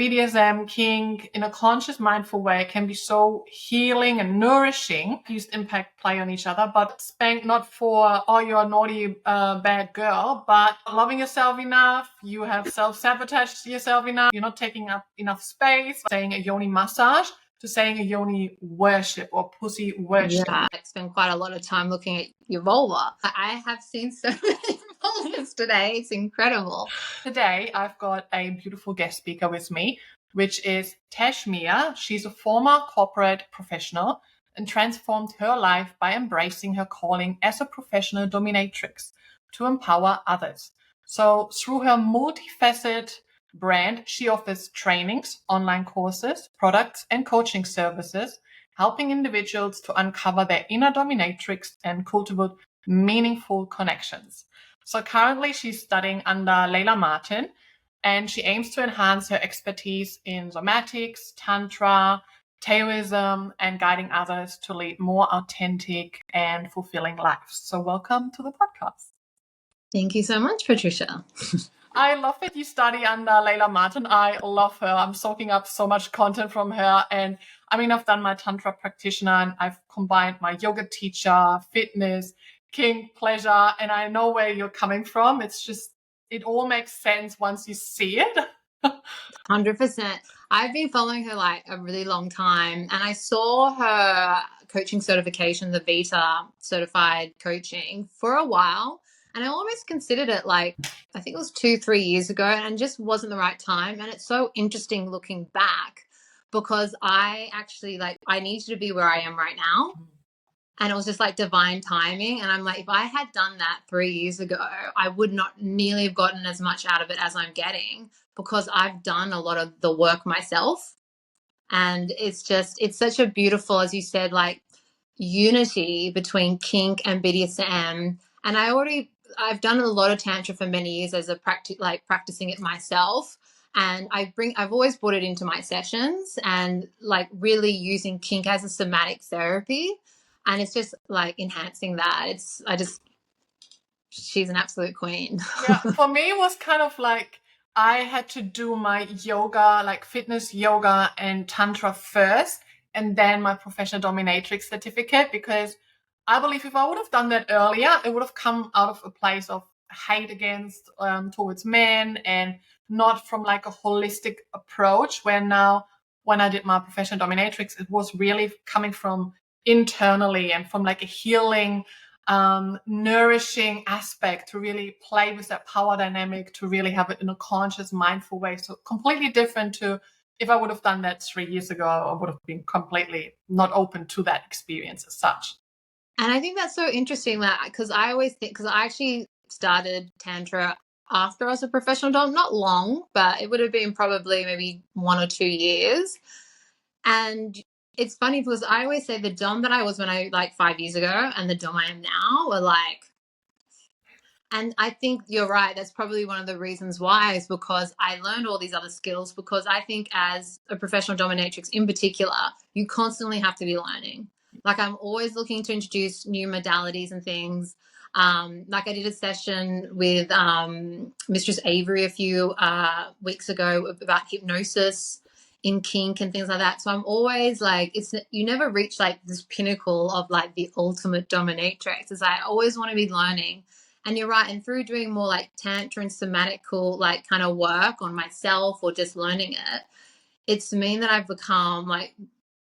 BDSM, kink, in a conscious, mindful way can be so healing and nourishing. Use impact play on each other, but spank not for, oh, you're a naughty, bad girl, but loving yourself enough. You have self-sabotaged yourself enough. You're not taking up enough space. Saying a yoni massage to saying a yoni worship or pussy worship. Yeah, I spend quite a lot of time looking at your vulva. I have seen so many vulvas today. It's incredible. Today, I've got a beautiful guest speaker with me, which is Tash Mia. She's a former corporate professional and transformed her life by embracing her calling as a professional dominatrix to empower others. So through her multifaceted brand, she offers trainings, online courses, products, and coaching services, helping individuals to uncover their inner dominatrix and cultivate meaningful connections. So currently she's studying under Layla Martin, and she aims to enhance her expertise in somatics, tantra, Taoism, and guiding others to lead more authentic and fulfilling lives. So welcome to the podcast. Thank you so much, Patricia. I love that you study under Layla Martin. I love her. I'm soaking up so much content from her. And I mean, I've done my Tantra practitioner and I've combined my yoga teacher, fitness, kink, pleasure, and I know where you're coming from. It's just, it all makes sense once you see it. 100%. I've been following her like a really long time, and I saw her coaching certification, the Vita certified coaching, for a while. And I almost considered it like, I think it was 2-3 years ago, and just wasn't the right time. And it's so interesting looking back because I actually I needed to be where I am right now. And it was just like divine timing. And I'm like, if I had done that 3 years ago, I would not nearly have gotten as much out of it as I'm getting because I've done a lot of the work myself. And it's such a beautiful, as you said, like unity between kink and BDSM. And I've done a lot of tantra for many years as a practicing it myself. And I've always brought it into my sessions and like really using kink as a somatic therapy. And it's just like enhancing that. She's an absolute queen. Yeah, for me, it was kind of like I had to do my yoga, like fitness yoga and tantra first, and then my professional dominatrix certificate, because I believe if I would have done that earlier, it would have come out of a place of hate against towards men and not from like a holistic approach. Where now, when I did my professional dominatrix, it was really coming from internally and from like a healing, nourishing aspect to really play with that power dynamic, to really have it in a conscious, mindful way. So completely different to if I would have done that 3 years ago, I would have been completely not open to that experience as such. And I think that's so interesting because I always think, because I actually started Tantra after I was a professional dom, not long, but it would have been probably maybe 1 or 2 years. And it's funny because I always say the dom that I was when I like 5 years ago and the dom I am now are like, and I think you're right. That's probably one of the reasons why is because I learned all these other skills, because I think as a professional dominatrix in particular, you constantly have to be learning. Like I'm always looking to introduce new modalities and things. Like I did a session with Mistress Avery a few weeks ago about hypnosis in kink and things like that. So I'm always like, you never reach like this pinnacle of like the ultimate dominatrix. It's I always want to be learning. And you're right. And through doing more like tantra and somatical like kind of work on myself or just learning it, it's mean that I've become like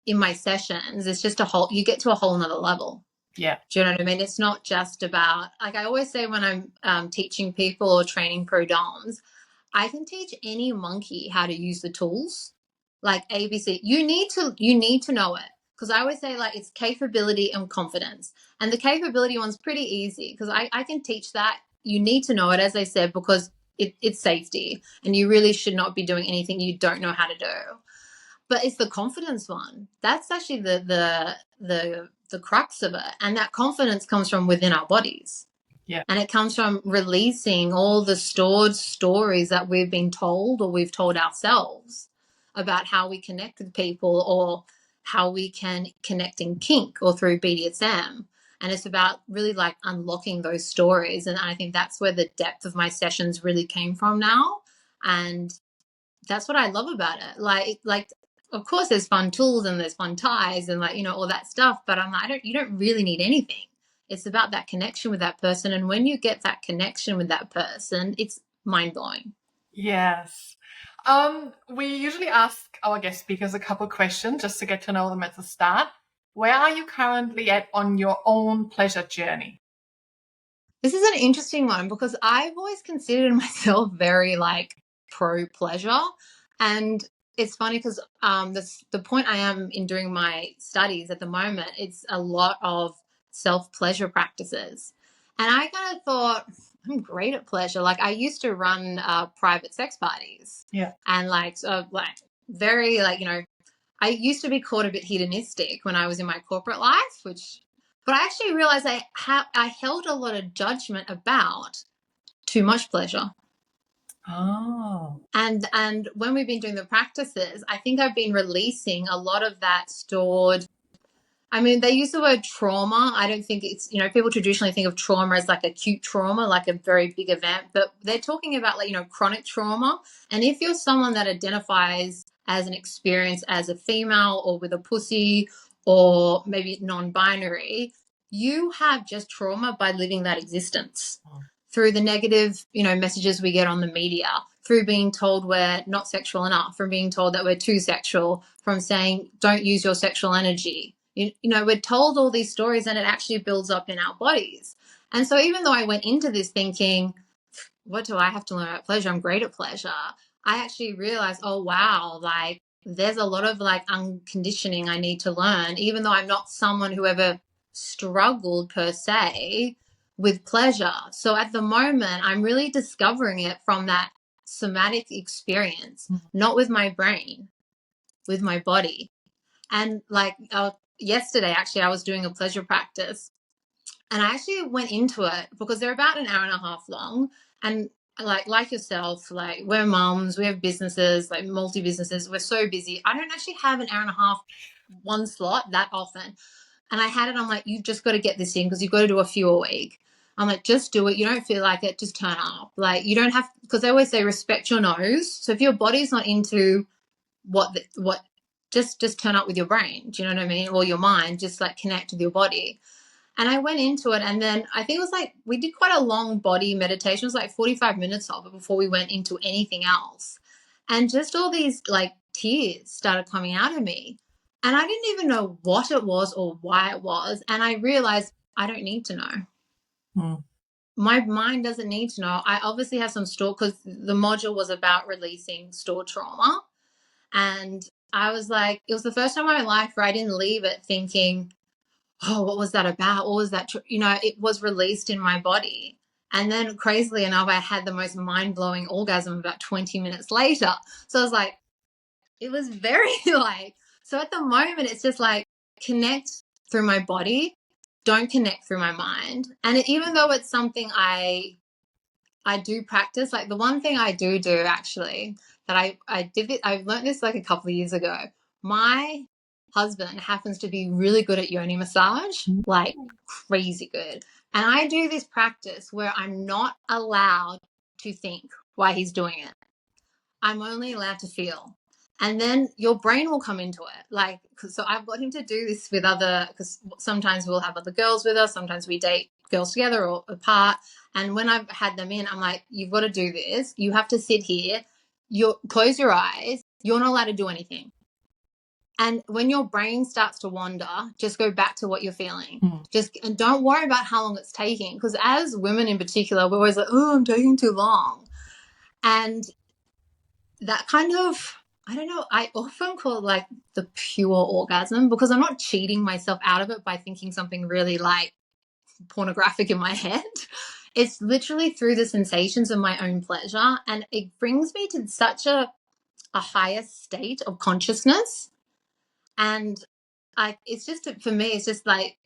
in my sessions, it's just you get to a whole nother level. Yeah. Do you know what I mean? It's not just about, like I always say when I'm teaching people or training pro doms, I can teach any monkey how to use the tools like ABC. You need to know it. Because I always say like it's capability and confidence. And the capability one's pretty easy because I can teach that. You need to know it, as I said, because it's safety and you really should not be doing anything you don't know how to do. But it's the confidence one. That's actually the crux of it. And that confidence comes from within our bodies. Yeah. And it comes from releasing all the stored stories that we've been told or we've told ourselves about how we connect with people or how we can connect in kink or through BDSM. And it's about really like unlocking those stories. And I think that's where the depth of my sessions really came from now. And that's what I love about it. Like of course there's fun tools and there's fun ties and like, you know, all that stuff, but I'm like, you don't really need anything. It's about that connection with that person. And when you get that connection with that person, it's mind blowing. Yes. We usually ask our guest speakers a couple questions just to get to know them at the start. Where are you currently at on your own pleasure journey? This is an interesting one because I've always considered myself very like pro pleasure. And it's funny because the point I am in doing my studies at the moment, it's a lot of self pleasure practices. And I kind of thought, I'm great at pleasure. Like I used to run private sex parties. Yeah. And like very like, you know, I used to be called a bit hedonistic when I was in my corporate life, but I actually realized I held a lot of judgment about too much pleasure. Oh. And when we've been doing the practices, I think I've been releasing a lot of that stored. I mean, they use the word trauma. I don't think it's, you know, people traditionally think of trauma as like acute trauma, like a very big event, but they're talking about like, you know, chronic trauma. And if you're someone that identifies as an experience as a female or with a pussy or maybe non-binary, you have just trauma by living that existence through the negative, you know, messages we get on the media, through being told we're not sexual enough, from being told that we're too sexual, from saying don't use your sexual energy. You know, we're told all these stories and it actually builds up in our bodies. And so even though I went into this thinking, what do I have to learn about pleasure? I'm great at pleasure. I actually realized, oh, wow, like there's a lot of like unconditioning I need to learn, even though I'm not someone who ever struggled per se with pleasure. So at the moment, I'm really discovering it from that somatic experience, not with my brain, with my body. And like yesterday, actually, I was doing a pleasure practice and I actually went into it because they're about an hour and a half long. And like yourself, like we're moms, we have businesses, like multi businesses. We're so busy. I don't actually have an hour and a half one slot that often. And I had it. I'm like, you've just got to get this in because you've got to do a few a week. I'm like, just do it. You don't feel like it, just turn up. Like you don't have, because they always say respect your nose. So if your body's not into what just turn up with your brain. Do you know what I mean? Or your mind, just like connect with your body. And I went into it, and then I think it was like we did quite a long body meditation. It was like 45 minutes of it before we went into anything else. And just all these like tears started coming out of me. And I didn't even know what it was or why it was. And I realized I don't need to know. My mind doesn't need to know. I obviously have some stored, because the module was about releasing stored trauma. And I was like, it was the first time in my life where I didn't leave it thinking, oh, what was that about? What was that? You know, it was released in my body. And then crazily enough, I had the most mind-blowing orgasm about 20 minutes later. So I was like, it was very like, so at the moment, it's just like connect through my body, don't connect through my mind. And even though it's something I do practice, like the one thing I do actually that I did it, I learned this like a couple of years ago. My husband happens to be really good at yoni massage, like crazy good. And I do this practice where I'm not allowed to think while he's doing it. I'm only allowed to feel. And then your brain will come into it. Like, so I've got him to do this with because sometimes we'll have other girls with us. Sometimes we date girls together or apart. And when I've had them in, I'm like, you've got to do this. You have to sit here. Close your eyes. You're not allowed to do anything. And when your brain starts to wander, just go back to what you're feeling. And don't worry about how long it's taking. Because as women in particular, we're always like, oh, I'm taking too long. And that kind of, I don't know, I often call it like the pure orgasm, because I'm not cheating myself out of it by thinking something really like pornographic in my head. It's literally through the sensations of my own pleasure. And it brings me to such a higher state of consciousness. And it's just, for me, it's just like,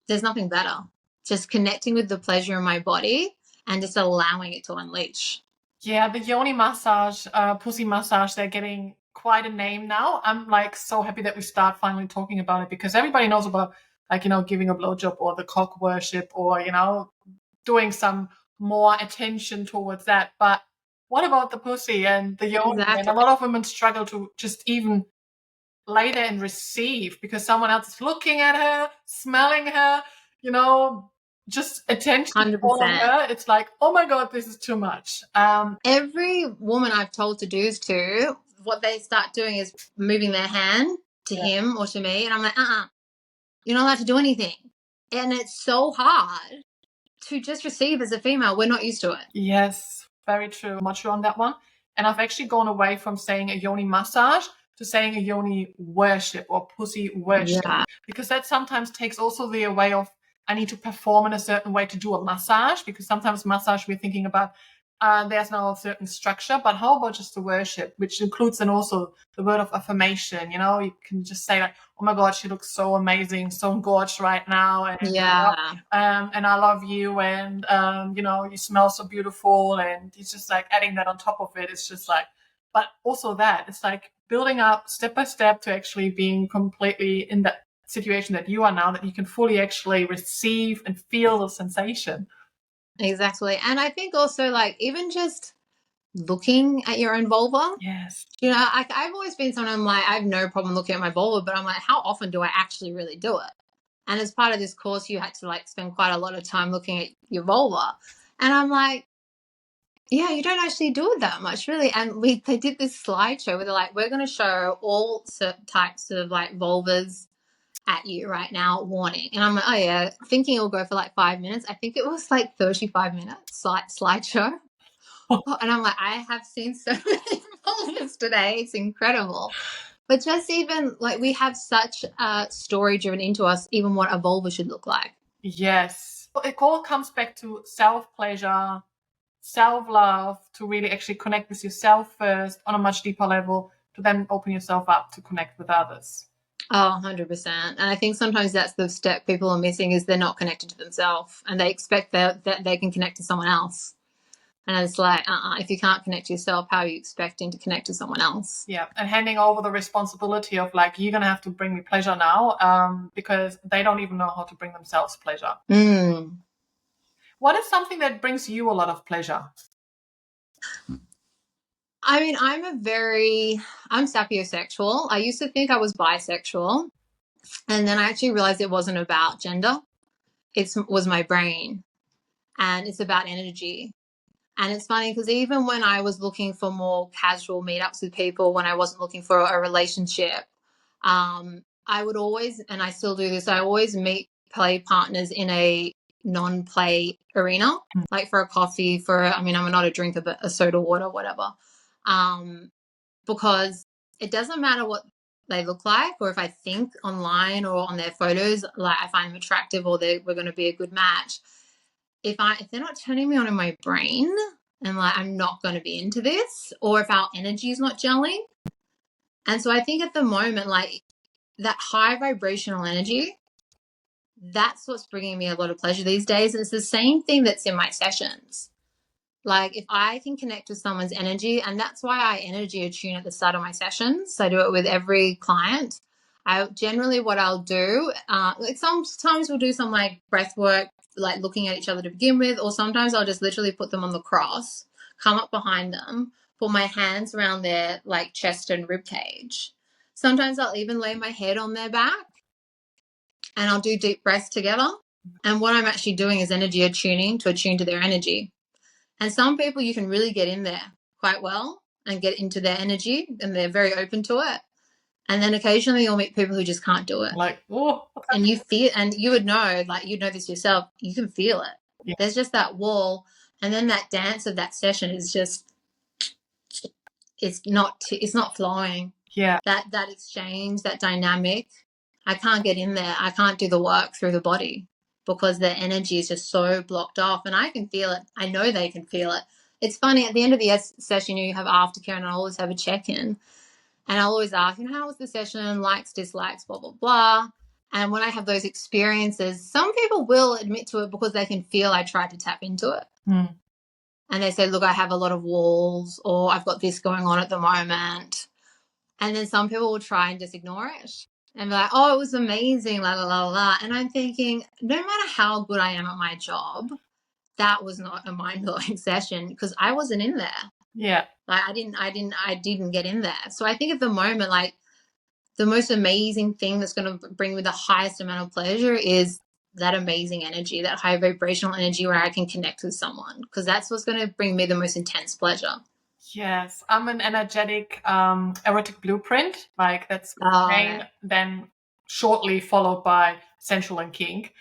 there's nothing better. Just connecting with the pleasure in my body and just allowing it to unleash. Yeah, the yoni massage, pussy massage, they're getting quite a name now. I'm like so happy that we start finally talking about it, because everybody knows about, like, you know, giving a blowjob or the cock worship or, you know, doing some more attention towards that. But what about the pussy and the yoni? And a Exactly. lot of women struggle to just even lay there and receive because someone else is looking at her, smelling her, you know, just attention all on 100%. her. It's like, oh my God, this is too much. Every woman I've told to do's to, what they start doing is moving their hand to Yeah. him or to me. And I'm like, you're not allowed to do anything. And it's so hard to just receive as a female. We're not used to it. Yes, very true. Much on that one. And I've actually gone away from saying a yoni massage to saying a yoni worship or pussy worship Yeah. because that sometimes takes also the away of I need to perform in a certain way to do a massage because sometimes massage we're thinking about there's now a certain structure, but how about just the worship, which includes then also the word of affirmation? You know, you can just say like, "Oh my God, she looks so amazing, so gorgeous right now," and Yeah. and I love you, and you know, you smell so beautiful, and it's just like adding that on top of it. It's just like, but also that it's like building up step by step to actually being completely in that situation that you are now, that you can fully actually receive and feel the sensation. Exactly. And I think also, like, even just looking at your own vulva, Yes. you know, I've always been someone, I'm like, I have no problem looking at my vulva, but I'm like, how often do I actually really do it? And as part of this course, you had to like spend quite a lot of time looking at your vulva. And I'm like, yeah, you don't actually do it that much, really. And they did this slideshow where they're like, we're going to show all certain types of like vulvas at you right now, warning. And I'm like, oh yeah, thinking it'll go for like 5 minutes. I think it was like 35 minutes slideshow. And I'm like, I have seen so many vulvas today. It's incredible. But just even like we have such a story driven into us, even what a vulva should look like. Yes. It all comes back to self pleasure, self love, to really actually connect with yourself first on a much deeper level, to then open yourself up to connect with others. Oh, 100%. And I think sometimes that's the step people are missing is they're not connected to themselves and they expect that they can connect to someone else. And it's like, if you can't connect to yourself, how are you expecting to connect to someone else? Yeah. And handing over the responsibility of like, you're going to have to bring me pleasure now because they don't even know how to bring themselves pleasure. Mm. What is something that brings you a lot of pleasure? I mean, I'm sapiosexual. I used to think I was bisexual. And then I actually realized it wasn't about gender. It was my brain and it's about energy. And it's funny because even when I was looking for more casual meetups with people, when I wasn't looking for a relationship, I would always, and I still do this, I always meet play partners in a non-play arena, like for a coffee, I mean, I'm not a drinker, but a soda water, whatever. Because it doesn't matter what they look like or if I think online or on their photos, like I find them attractive or we're going to be a good match. If they're not turning me on in my brain and like I'm not going to be into this, or if our energy is not gelling. And so I think at the moment, like that high vibrational energy, that's what's bringing me a lot of pleasure these days. And it's the same thing that's in my sessions. Like if I can connect with someone's energy, and that's why I energy attune at the start of my sessions. I do it with every client. I generally what I'll do, like sometimes we'll do some like breath work, like looking at each other to begin with, or sometimes I'll just literally put them on the cross, come up behind them, put my hands around their like chest and rib cage. Sometimes I'll even lay my head on their back and I'll do deep breaths together. And what I'm actually doing is energy attuning to attune to their energy. And some people you can really get in there quite well and get into their energy and they're very open to it. And then occasionally you'll meet people who just can't do it. Like, oh, And you feel, and you would know, like you know this yourself, you can feel it. yeah. There's just that wall. And then that dance of that session is just, it's not flowing. Yeah. That exchange, that dynamic, I can't get in there. I can't do the work through the body because their energy is just so blocked off and I can feel it. I know they can feel it. It's funny, at the end of the session, you have aftercare and I always have a check-in and I'll always ask, how was the session, likes, dislikes, blah, blah, blah. And when I have those experiences, some people will admit to it because they can feel I tried to tap into it. And they say, look, I have a lot of walls or I've got this going on at the moment. And then some people will try and just ignore it and be like, oh, it was amazing, la, la, la, la. And I'm thinking, no matter how good I am at my job, that was not a mind-blowing session because I wasn't in there. Yeah. Like I didn't get in there. So I think at the moment, like the most amazing thing that's going to bring me the highest amount of pleasure is that amazing energy, that high vibrational energy where I can connect with someone, because that's what's going to bring me the most intense pleasure. Yes, I'm an energetic erotic blueprint. Like that's Oh, main, then shortly followed by sensual and kink.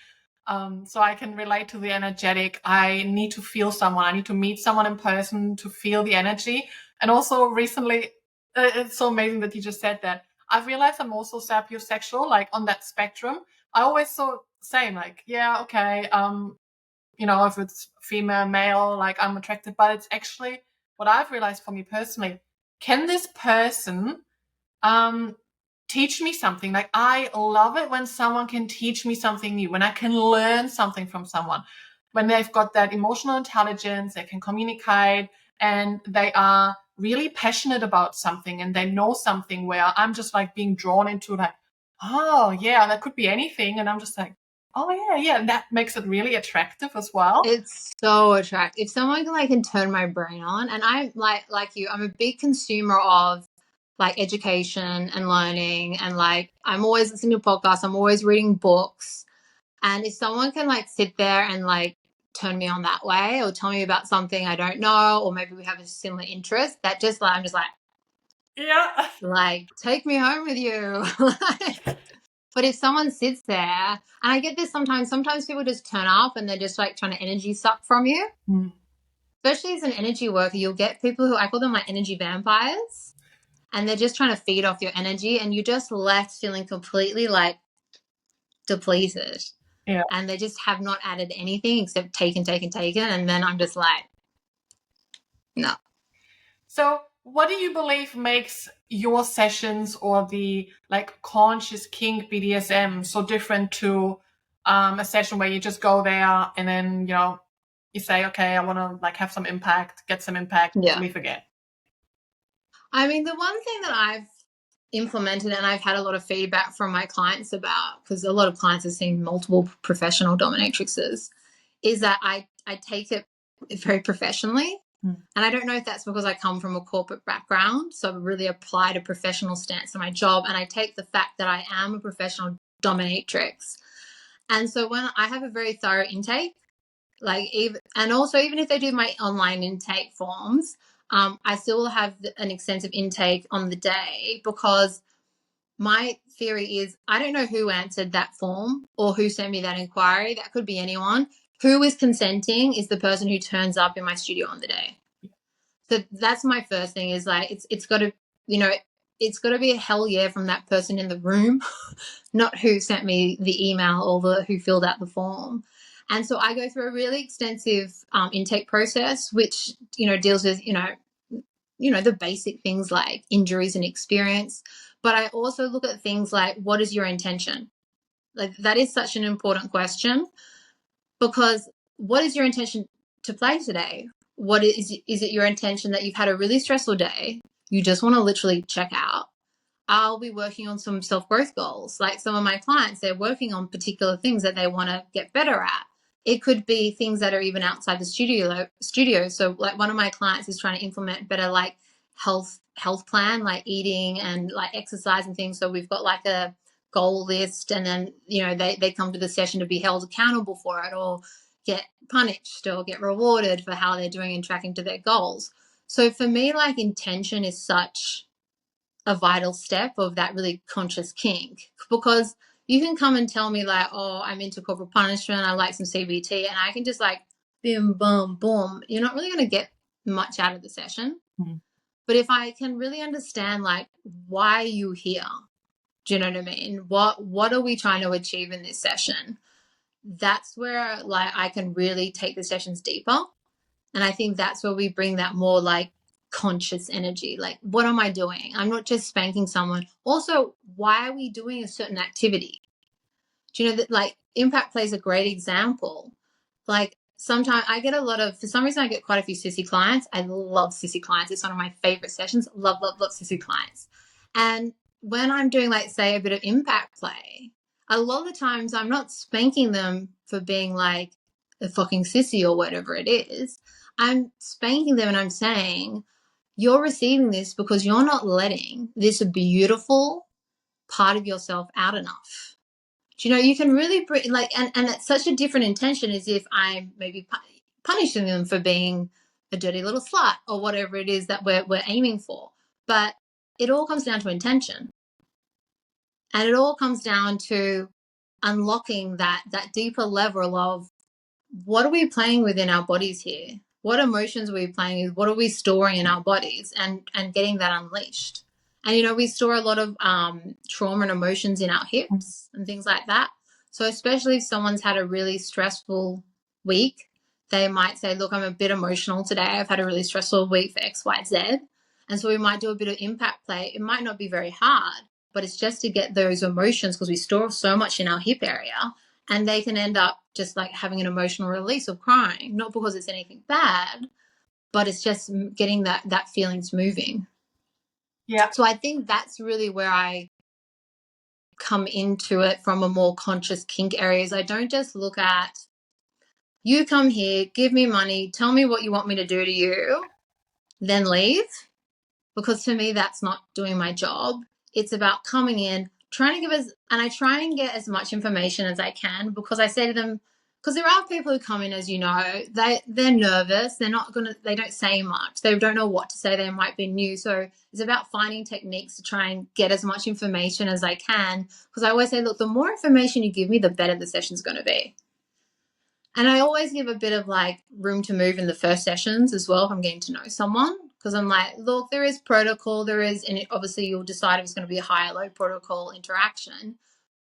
So I can relate to the energetic. I need to feel someone. I need to meet someone in person to feel the energy. And also recently, it's so amazing that you just said that. I've realized I'm also sapiosexual, like on that spectrum. I always thought same, like, yeah, okay, if it's female, male, like I'm attracted, but it's actually what I've realized for me personally. Can this person um, teach me something? Like I love it when someone can teach me something new, when I can learn something from someone, when they've got that emotional intelligence, they can communicate, and they are really passionate about something and they know something where I'm just like being drawn into like, oh yeah, that could be anything. And I'm just like, oh yeah, yeah. And that makes it really attractive as well. it's so attractive. If someone can turn my brain on, and I'm like you, I'm a big consumer of like education and learning, and like I'm always listening to podcasts, I'm always reading books. And if someone can like sit there and like turn me on that way, or tell me about something I don't know, or maybe we have a similar interest, that just like I'm just Yeah. like take me home with you. But if someone sits there, and I get this sometimes people just turn up and they're just like trying to energy suck from you. Mm. Especially as an energy worker, you'll get people who I call them like energy vampires, and they're just trying to feed off your energy, and you're just left feeling completely like depleted. Yeah. And they just have not added anything except taken. And then I'm just like, no. So, what do you believe makes your sessions or the like conscious kink BDSM so different to a session where you just go there and then you say, okay, I want to like have some impact, get some impact, Yeah. leave again. I mean, the one thing that I've implemented and I've had a lot of feedback from my clients about, because a lot of clients have seen multiple professional dominatrixes, is that I take it very professionally. And I don't know if that's because I come from a corporate background, so I really applied a professional stance to my job, and I take the fact that I am a professional dominatrix. And so when I have a very thorough intake, like even if they do my online intake forms, I still have an extensive intake on the day, because my theory is I don't know who answered that form or who sent me that inquiry. That could be anyone. Who is consenting is the person who turns up in my studio on the day. So that's my first thing, is like it's got to, it's got to be a hell yeah from that person in the room, not who sent me the email or who filled out the form. And so I go through a really extensive intake process, which deals with the basic things like injuries and experience. But I also look at things like, what is your intention? Like that is such an important question, because what is your intention to play today? What is it your intention that you've had a really stressful day, you just want to literally check out? I'll be working on some self-growth goals. Like some of my clients, they're working on particular things that they want to get better at. It could be things that are even outside the studio. So like one of my clients is trying to implement better like health plan, like eating and like exercise and things. So we've got like a goal list, and then they come to the session to be held accountable for it, or get punished or get rewarded for how they're doing and tracking to their goals. So for me, like intention is such a vital step of that really conscious kink, because you can come and tell me like, oh, I'm into corporal punishment, I like some CBT, and I can just like boom, boom, boom. You're not really going to get much out of the session. Mm-hmm. But if I can really understand like, why are you here? Do you know what I mean? What are we trying to achieve in this session? That's where like I can really take the sessions deeper. And I think that's where we bring that more like conscious energy. Like, what am I doing? I'm not just spanking someone. Also, why are we doing a certain activity? Do you know that like impact plays a great example? Like sometimes I get for some reason I get quite a few sissy clients. I love sissy clients. It's one of my favorite sessions. Love, love, love sissy clients. And when I'm doing like, say, a bit of impact play, a lot of the times I'm not spanking them for being like a fucking sissy or whatever it is. I'm spanking them and I'm saying, you're receiving this because you're not letting this beautiful part of yourself out enough. Do you know, you can really bring, like, and it's such a different intention as if I'm maybe punishing them for being a dirty little slut or whatever it is that we're aiming for. But it all comes down to intention. And it all comes down to unlocking that deeper level of what are we playing with in our bodies here? What emotions are we playing with? What are we storing in our bodies and getting that unleashed? And, you know, we store a lot of trauma and emotions in our hips and things like that. So especially if someone's had a really stressful week, they might say, look, I'm a bit emotional today. I've had a really stressful week for X, Y, Z. And so we might do a bit of impact play. It might not be very hard, but it's just to get those emotions because we store so much in our hip area, and they can end up just like having an emotional release of crying, not because it's anything bad, but it's just getting that feelings moving. Yeah. So I think that's really where I come into it from a more conscious kink areas. I don't just look at, you come here, give me money, tell me what you want me to do to you, then leave. Because to me, that's not doing my job. It's about coming in, trying to give us, and I try and get as much information as I can, because I say to them, because there are people who come in, as you know, they're nervous. They don't say much. They don't know what to say. They might be new. So it's about finding techniques to try and get as much information as I can. Because I always say, look, the more information you give me, the better the session's going to be. And I always give a bit of like room to move in the first sessions as well if I'm getting to know someone, because I'm like, look, there is protocol, and obviously you'll decide if it's going to be a high or low protocol interaction.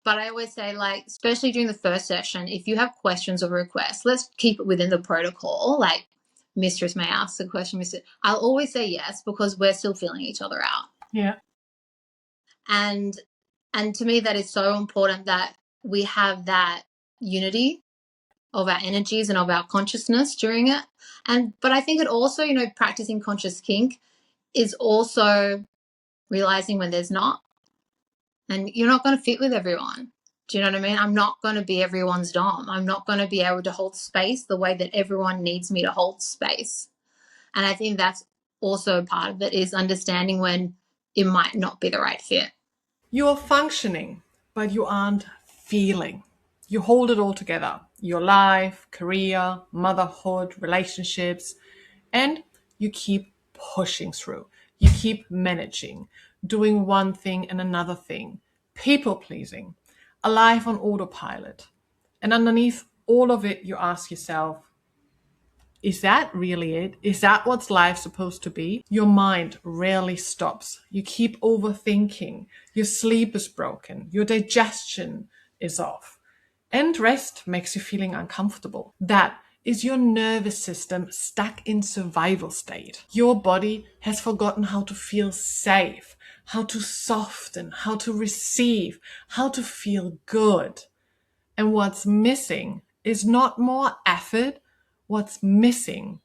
But I always say, like, especially during the first session, if you have questions or requests, let's keep it within the protocol. Like, mistress may ask the question, I'll always say yes, because we're still feeling each other out. Yeah. And to me, that is so important that we have that unity of our energies and of our consciousness during it. But I think it also, you know, practicing conscious kink is also realizing when there's not. And you're not going to fit with everyone. Do you know what I mean? I'm not going to be everyone's dom. I'm not going to be able to hold space the way that everyone needs me to hold space. And I think that's also part of it, is understanding when it might not be the right fit. You are functioning, but you aren't feeling. You hold it all together. Your life, career, motherhood, relationships, and you keep pushing through. You keep managing, doing one thing and another thing, people pleasing, a life on autopilot. And underneath all of it, you ask yourself, is that really it? Is that what's life supposed to be? Your mind rarely stops. You keep overthinking. Your sleep is broken. Your digestion is off. And rest makes you feeling uncomfortable. That is your nervous system stuck in survival state. Your body has forgotten how to feel safe, how to soften, how to receive, how to feel good. And what's missing is not more effort. What's missing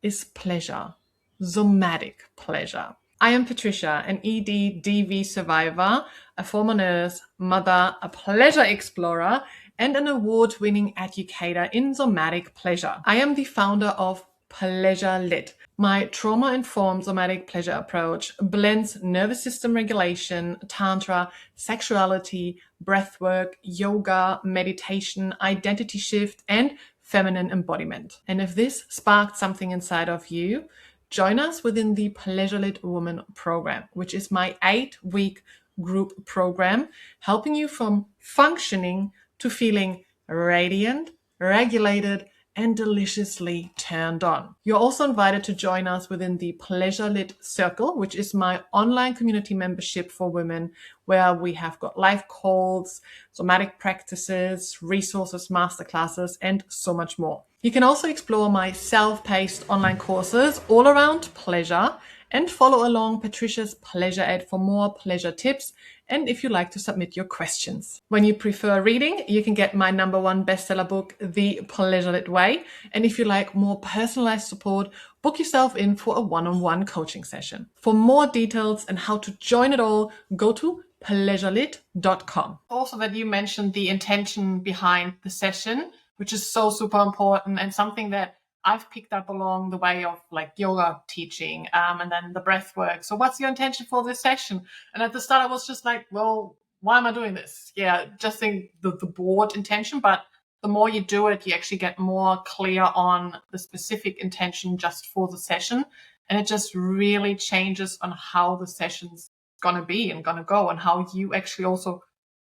is pleasure, somatic pleasure. I am Patricia, an ED/DV survivor, a former nurse, mother, a pleasure explorer, and an award-winning educator in somatic pleasure. I am the founder of Pleasure Lit. My trauma-informed somatic pleasure approach blends nervous system regulation, tantra, sexuality, breathwork, yoga, meditation, identity shift, and feminine embodiment. And if this sparked something inside of you, join us within the Pleasure Lit Woman program, which is my 8-week group program, helping you from functioning to feeling radiant, regulated, and deliciously turned on. You're also invited to join us within the Pleasure Lit Circle, which is my online community membership for women, where we have got live calls, somatic practices, resources, masterclasses, and so much more. You can also explore my self-paced online courses all around pleasure, and follow along Patricia's Pleasure Ed for more pleasure tips, and if you like to submit your questions. When you prefer reading, you can get my #1 bestseller book, The Pleasure Lit Way. And if you like more personalized support, book yourself in for a one-on-one coaching session. For more details and how to join it all, go to pleasurelit.com. Also, that you mentioned the intention behind the session, which is so super important and something that I've picked up along the way of like yoga teaching, and then the breath work. So what's your intention for this session? And at the start I was just like, well, why am I doing this? Yeah, just think the broad intention, but the more you do it, you actually get more clear on the specific intention just for the session. And it just really changes on how the session's going to be and going to go, and how you actually also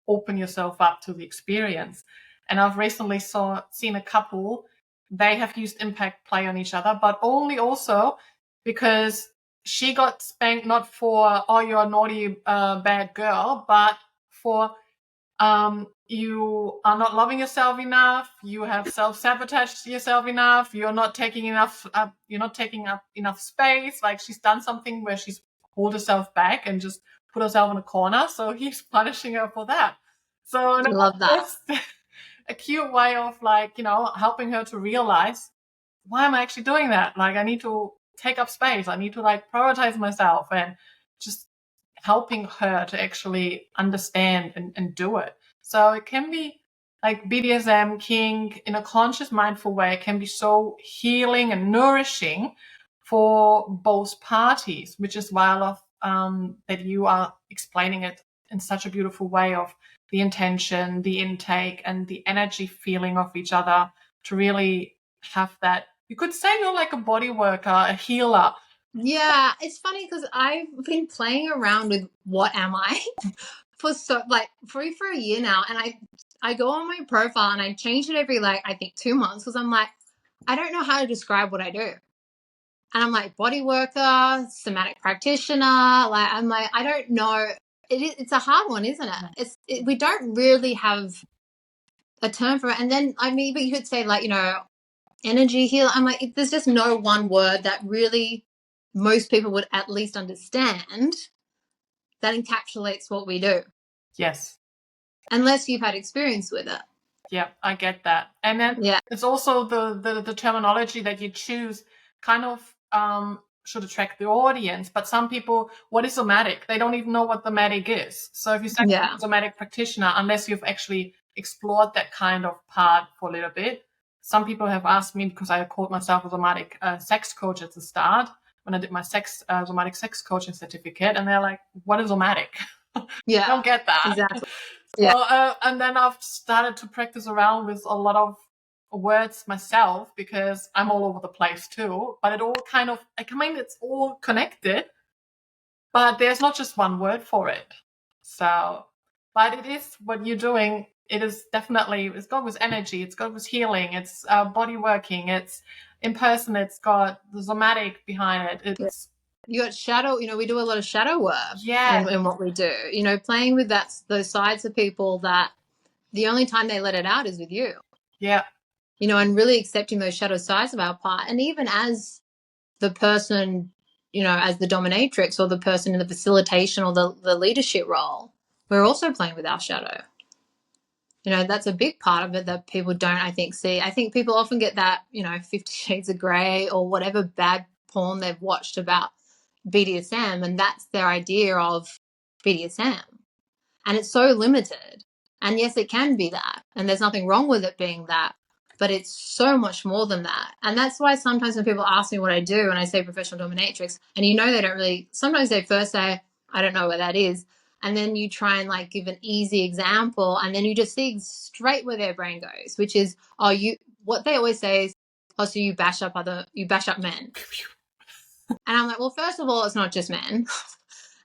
open yourself up to the experience. And I've recently seen a couple, they have used impact play on each other, but only also because she got spanked not for, oh, you're a naughty, bad girl, but for you are not loving yourself enough, you have self-sabotaged yourself enough, you're not taking up enough space. Like, she's done something where she's pulled herself back and just put herself in a corner, so he's punishing her for that. So Love that. it's a cute way of, like, helping her to realize, why am I actually doing that? Like, I need to take up space, I need to like prioritize myself, and just helping her to actually understand and do it. So it can be like BDSM, kink, in a conscious, mindful way, it can be so healing and nourishing for both parties, which is why I love that you are explaining it in such a beautiful way of the intention, the intake, and the energy feeling of each other, to really have that. You could say you're like a body worker, a healer. Yeah, it's funny because I've been playing around with what am I for a year now, and I go on my profile and I change it every like I think 2 months, because I'm like, I don't know how to describe what I do. And I'm like, body worker, somatic practitioner. Like, I'm like, I don't know. It's a hard one, isn't it? We don't really have a term for it. And then, I mean, but you could say like, energy healer. I'm like, there's just no one word that really most people would at least understand that encapsulates what we do. Yes. Unless you've had experience with it. Yeah, I get that. And then it's also the terminology that you choose kind of should attract the audience. But some people, what is somatic? They don't even know what the somatic is. So if you say somatic practitioner, unless you've actually explored that kind of part for a little bit, some people have asked me, because I called myself a somatic sex coach at the start when I did my somatic sex coaching certificate, and they're like, what is somatic? Yeah, don't get that. Exactly. So, and then I've started to practice around with a lot of words myself, because I'm all over the place too. But it all kind of, it's all connected, but there's not just one word for it. So, but it is what you're doing. It is definitely, it's got with energy, it's got with healing, it's body working, it's in person, it's got the somatic behind it. It's You got shadow, we do a lot of shadow work in what we do. Playing with those sides of people that the only time they let it out is with you. Yeah. And really accepting those shadow sides of our part. And even as the person, as the dominatrix or the person in the facilitation or the leadership role, we're also playing with our shadow. That's a big part of it that people don't, I think, see. I think people often get that, 50 Shades of Grey or whatever bad porn they've watched about BDSM, and that's their idea of BDSM. And it's so limited. And yes, it can be that. And there's nothing wrong with it being that. But it's so much more than that. And that's why sometimes when people ask me what I do and I say professional dominatrix, and they don't really, sometimes they first say, I don't know what that is. And then you try and like give an easy example, and then you just see straight where their brain goes, which is, what they always say is, so you bash up men. And I'm like, well, first of all, it's not just men.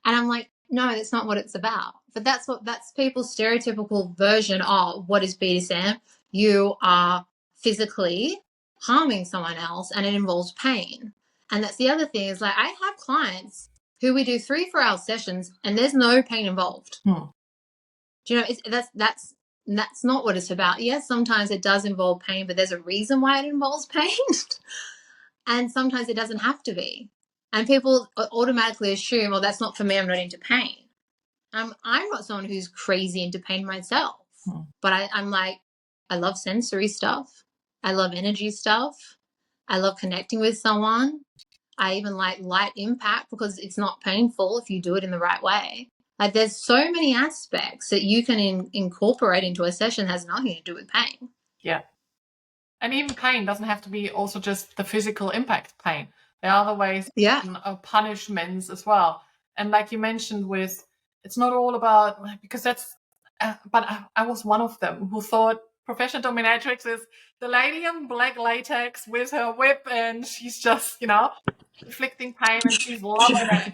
And I'm like, no, that's not what it's about. But that's people's stereotypical version of what is BDSM. You are physically harming someone else, and it involves pain. And that's the other thing is, like, I have clients who we do 3-4 hour sessions and there's no pain involved. Do you know, that's not what it's about. Yes, sometimes it does involve pain, but there's a reason why it involves pain. And sometimes it doesn't have to be. And people automatically assume, well, that's not for me, I'm not into pain. I'm not someone who's crazy into pain myself. But I'm like, I love sensory stuff. I love energy stuff. I love connecting with someone. I even like light impact because it's not painful if you do it in the right way. Like, there's so many aspects that you can incorporate into a session that has nothing to do with pain. Yeah. And even pain doesn't have to be also just the physical impact pain. There are other ways, Yeah. punishments as well. And like you mentioned, with it's not all about, because that's, but I was one of them who thought professional dominatrix is the lady in black latex with her whip, and she's just, inflicting pain, and she's loving it.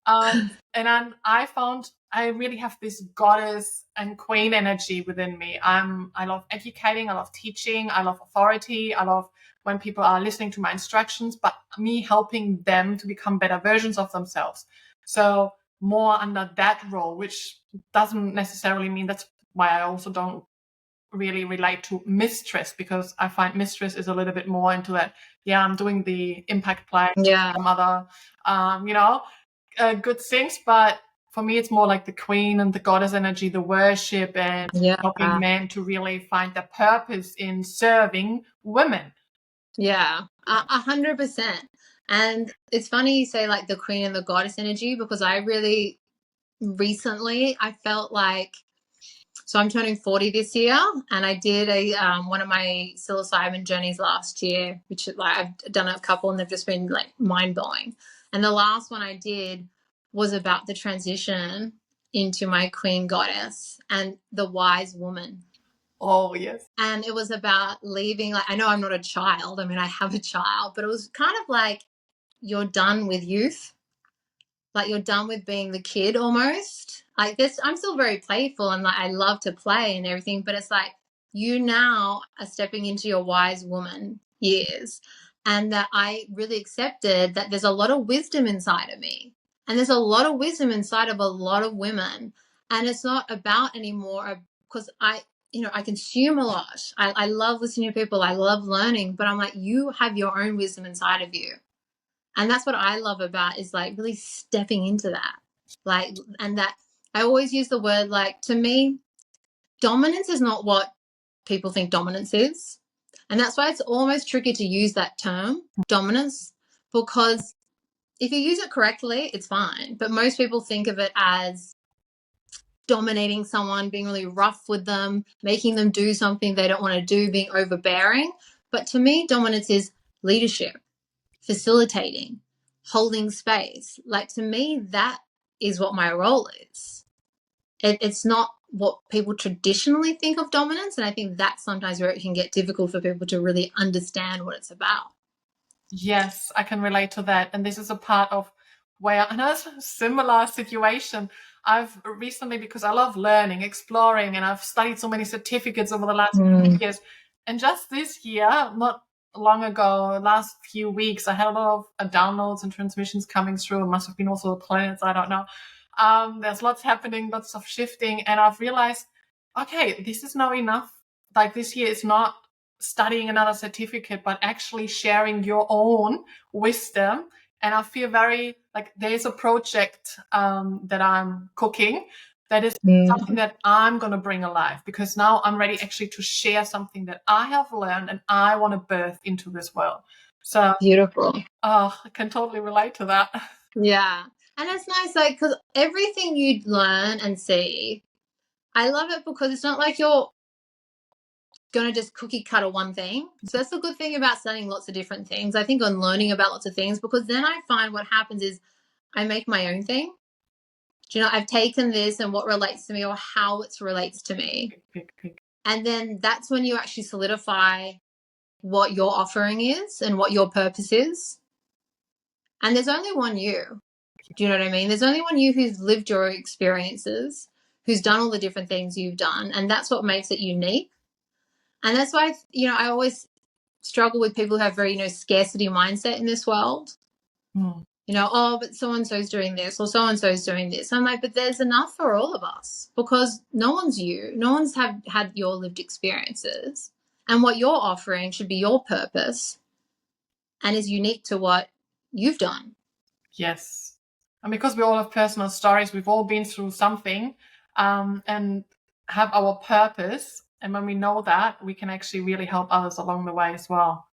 And then I found I really have this goddess and queen energy within me. I love educating, I love teaching, I love authority, I love when people are listening to my instructions, but me helping them to become better versions of themselves. So more under that role, which doesn't necessarily mean, that's why I also don't really relate to mistress, because I find mistress is a little bit more into that. Yeah, I'm doing the impact play, Yeah. some other, good things, but for me, it's more like the queen and the goddess energy, the worship, and Yeah. helping men to really find their purpose in serving women. Yeah. 100%. And it's funny you say like the queen and the goddess energy, because I really recently I felt like, so I'm turning 40 this year, and I did a one of my psilocybin journeys last year, which like I've done a couple and they've just been like mind blowing. And the last one I did was about the transition into my queen goddess and the wise woman. Oh, yes. And it was about leaving, like, I know I'm not a child. I mean, I have a child, but it was kind of like you're done with youth. Like you're done with being the kid almost. Like this, I'm still very playful and like I love to play and everything, but it's like you now are stepping into your wise woman years. And that I really accepted that there's a lot of wisdom inside of me. And there's a lot of wisdom inside of a lot of women. And it's not about anymore, because I consume a lot. I love listening to people. I love learning, but I'm like, you have your own wisdom inside of you. And that's what I love about is like really stepping into that. Like, and that I always use the word, like, to me, dominance is not what people think dominance is. And that's why it's almost tricky to use that term, dominance, because if you use it correctly, it's fine. But most people think of it as dominating someone, being really rough with them, making them do something they don't want to do, being overbearing. But to me, dominance is leadership, facilitating, holding space. Like, to me, that is what my role is. It's not what people traditionally think of dominance. And I think that's sometimes where it can get difficult for people to really understand what it's about. Yes, I can relate to that. And this is a part of where I know it's a similar situation. I've recently, because I love learning, exploring, and I've studied so many certificates over the last few years. And just this year, not long ago, last few weeks, I had a lot of downloads and transmissions coming through. It must have been also the planets, I don't know. There's lots happening, lots of shifting. And I've realized, okay, this is now enough. Like this year is not studying another certificate, but actually sharing your own wisdom. And I feel very like there's a project that I'm cooking that is something that I'm going to bring alive, because now I'm ready actually to share something that I have learned and I want to birth into this world. So Beautiful. I can totally relate to that. Yeah. And it's nice, like, because everything you learn and see, I love it because it's not like you're going to just cookie cutter one thing. So that's the good thing about studying lots of different things, I think, on learning about lots of things, because then I find what happens is I make my own thing. Do you know, I've taken this and what relates to me or how it relates to me. And then that's when you actually solidify what your offering is and what your purpose is. And there's only one you. Do you know what I mean? There's only one you who's lived your experiences, who's done all the different things you've done. And that's what makes it unique. And that's why, I always struggle with people who have very, scarcity mindset in this world. Oh, but so-and-so's doing this or so-and-so's doing this. I'm like, but there's enough for all of us, because no one's you. No one's had your lived experiences. And what you're offering should be your purpose and is unique to what you've done. Yes. And because we all have personal stories, we've all been through something and have our purpose. And when we know that, we can actually really help others along the way as well.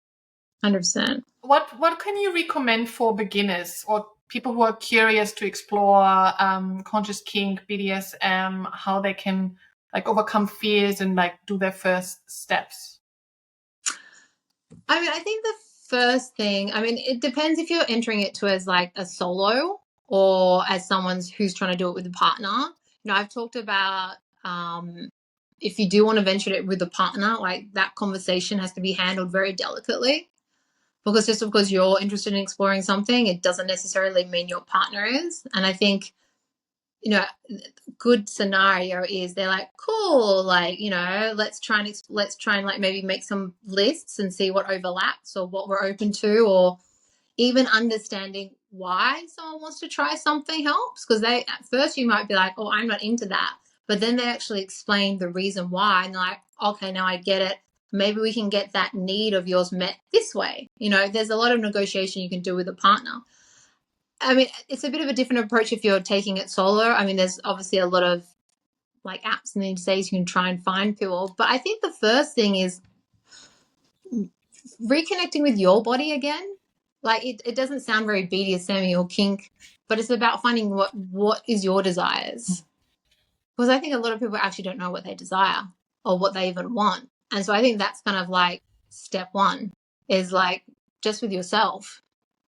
100%. What can you recommend for beginners or people who are curious to explore conscious kink, BDSM, how they can like overcome fears and like do their first steps? I mean, I think the first thing, I mean, it depends if you're entering it to as like a solo or as someone who's trying to do it with a partner. You know, I've talked about if you do want to venture it with a partner, like that conversation has to be handled very delicately, because just because you're interested in exploring something, it doesn't necessarily mean your partner is. And I think, you know, good scenario is they're like, cool, like, you know, let's try and like maybe make some lists and see what overlaps or what we're open to, or even understanding why someone wants to try something helps, because they at first you might be like, oh, I'm not into that, but then they actually explain the reason why, and they're like, okay, now I get it, maybe we can get that need of yours met this way. You know, there's a lot of negotiation you can do with a partner. I mean, it's a bit of a different approach if you're taking it solo. I mean, there's obviously a lot of like apps and these days you can try and find people, but I think the first thing is reconnecting with your body again. Like it doesn't sound very BDSM or kink, but it's about finding what is your desires. Because I think a lot of people actually don't know what they desire or what they even want. And so I think that's kind of like step one, is like just with yourself,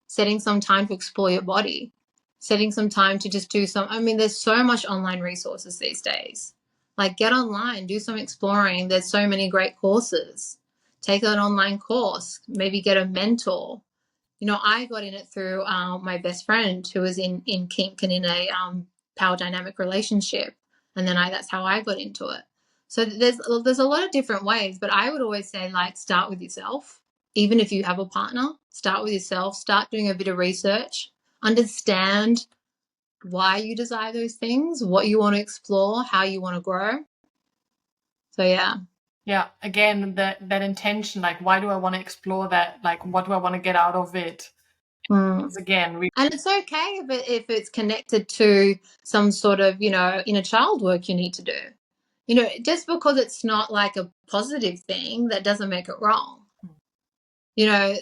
setting some time to explore your body, setting some time to just do some, I mean, there's so much online resources these days. Like get online, do some exploring. There's so many great courses. Take an online course, maybe get a mentor. You know, I got in it through my best friend who was in kink and in a power dynamic relationship, and then that's how I got into it. So there's a lot of different ways, but I would always say like start with yourself. Even if you have a partner, start with yourself. Start doing a bit of research. Understand why you desire those things, what you want to explore, how you want to grow. So yeah. Yeah, again, that intention, like, why do I want to explore that? Like, what do I want to get out of it? It's again, And it's okay if it's connected to some sort of, you know, inner child work you need to do. You know, just because it's not like a positive thing, that doesn't make it wrong. You know,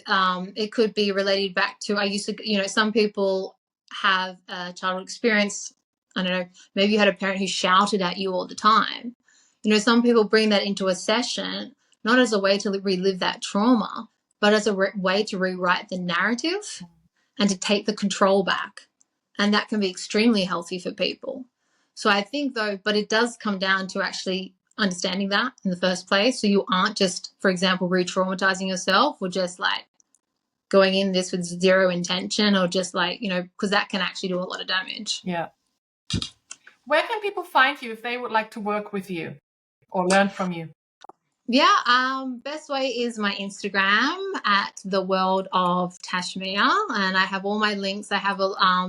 it could be related back to, I used to, you know, some people have a childhood experience. I don't know, maybe you had a parent who shouted at you all the time. You know, some people bring that into a session, not as a way to relive that trauma, but as a way to rewrite the narrative and to take the control back. And that can be extremely healthy for people. So I think though, but it does come down to actually understanding that in the first place. So you aren't just, for example, re-traumatizing yourself or just like going in this with zero intention, or just like, you know, because that can actually do a lot of damage. Yeah. Where can people find you if they would like to work with you or learn from you? Yeah, best way is my Instagram at the world of Tash Mia, and I have all my links. I have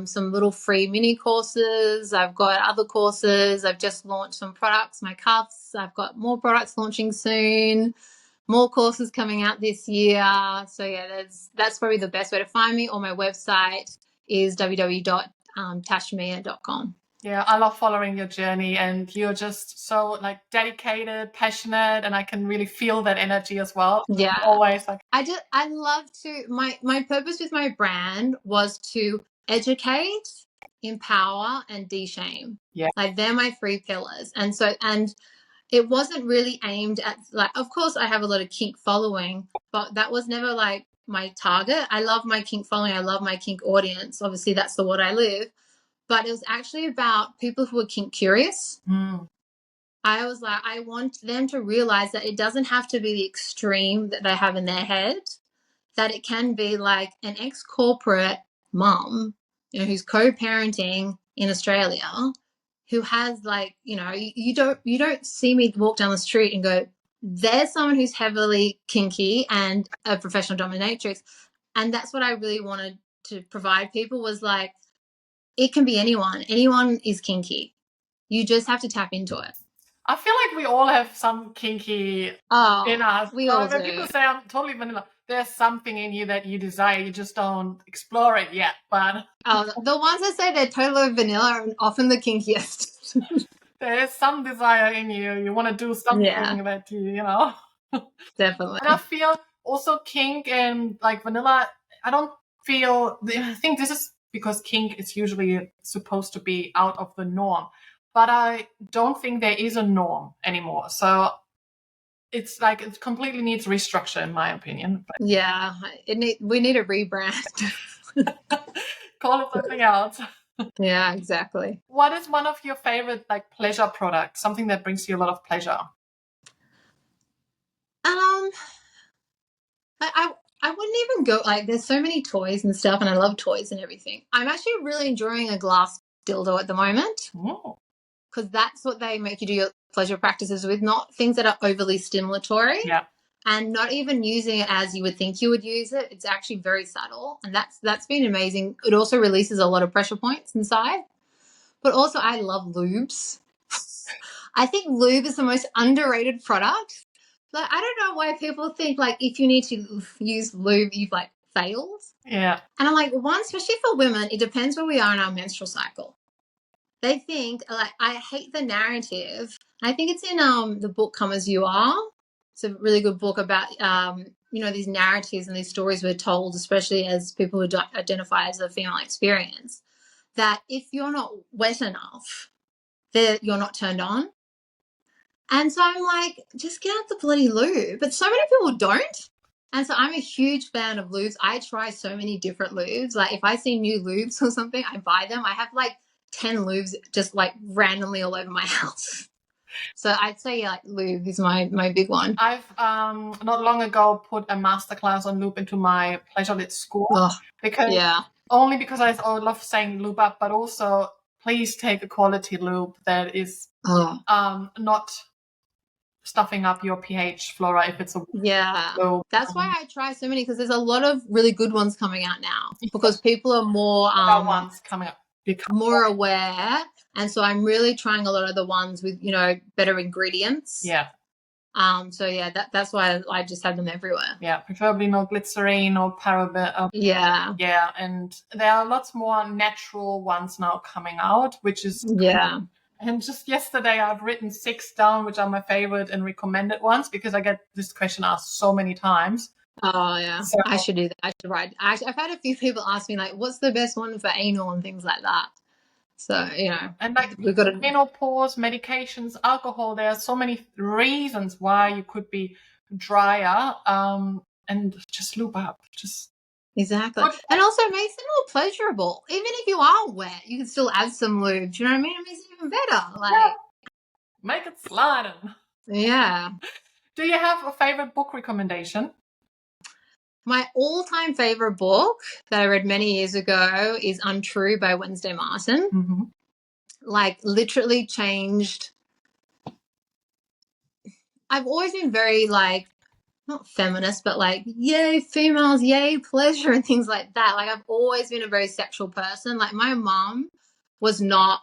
some little free mini courses. I've got other courses. I've just launched some products, my cuffs. I've got more products launching soon. More courses coming out this year. So yeah, that's probably the best way to find me. Or my website is www.tashmia.com. Yeah, I love following your journey, and you're just so like dedicated, passionate, and I can really feel that energy as well. Yeah. Always like, I love to, my purpose with my brand was to educate, empower, and de-shame. yeah, Like they're my three pillars. And it wasn't really aimed at, like, of course I have a lot of kink following, but that was never like my target. I love my kink following. I love my kink audience. Obviously that's the what I live. But it was actually about people who are kink curious. I was like, I want them to realize that it doesn't have to be the extreme that they have in their head, that it can be like an ex-corporate mum, you know, who's co-parenting in Australia, who has like, you know, you don't see me walk down the street and go, there's someone who's heavily kinky and a professional dominatrix. And that's what I really wanted to provide people, was like, it can be anyone. Anyone is kinky. You just have to tap into it. I feel like we all have some kinky in us. We all When do. people say I'm totally vanilla, there's something in you that you desire. You just don't explore it yet. But the ones that say they're totally vanilla are often the kinkiest. there is some desire in you. You want to do something that you know. Definitely. And I feel also kink and like vanilla, I don't feel, I think this is because kink is usually supposed to be out of the norm. But I don't think there is a norm anymore. So it's like it completely needs restructure, in my opinion. But Yeah, we need a rebrand. call it something else. Yeah, exactly. What is one of your favorite like pleasure products? Something that brings you a lot of pleasure? Um, I wouldn't even go like. There's so many toys and stuff, and I love toys and everything. I'm actually really enjoying a glass dildo at the moment Oh, because that's what they make you do your pleasure practices with, not things that are overly stimulatory. yeah. And not even using it as you would think you would use it. It's actually very subtle, and that's been amazing. It also releases a lot of pressure points inside. But also, I love lubes. I think lube is the most underrated product. Like, I don't know why people think like if you need to use lube, you've like failed. Yeah. And I'm like, one, especially for women, it depends where we are in our menstrual cycle. They think like I hate the narrative. I think it's in the book Come As You Are. It's a really good book about these narratives and these stories we're told, especially as people who identify as a female experience, that if you're not wet enough, that you're not turned on. And so I'm like, just get out the bloody lube. But so many people don't. And so I'm a huge fan of lubes. I try so many different lubes. Like if I see new lubes or something, I buy them. I have like 10 lubes just like randomly all over my house. So I'd say like lube is my big one. I've not long ago put a masterclass on lube into my pleasure lit school because Yeah. only because I love saying lube up, but also please take a quality lube that is not stuffing up your pH flora if it's a Yeah. lube. That's why I try so many, because there's a lot of really good ones coming out now because people are more ones coming up more aware, and so I'm really trying a lot of the ones with better ingredients. Yeah. So yeah, that's why I just have them everywhere. Yeah, preferably no glycerine or paraben. Yeah. Yeah, and there are lots more natural ones now coming out, which is Yeah. And just yesterday, I've written 6 down, which are my favorite and recommended ones, because I get this question asked so many times. Oh yeah, So I should do that. I should write. I've had a few people ask me like, "What's the best one for anal and things like that?" So and like we've got to menopause, medications, alcohol. There are so many reasons why you could be drier. And just lube up. Just exactly, and also it makes it more pleasurable. Even if you are wet, you can still add some lube. Do you know what I mean? It makes it even better. Like make it sliding. Yeah. Do you have a favorite book recommendation? My all-time favorite book that I read many years ago is Untrue by Wednesday Martin. Mm-hmm. Like literally changed. I've always been very like, not feminist, but like, yay, females, yay, pleasure and things like that. Like I've always been a very sexual person. Like my mom was not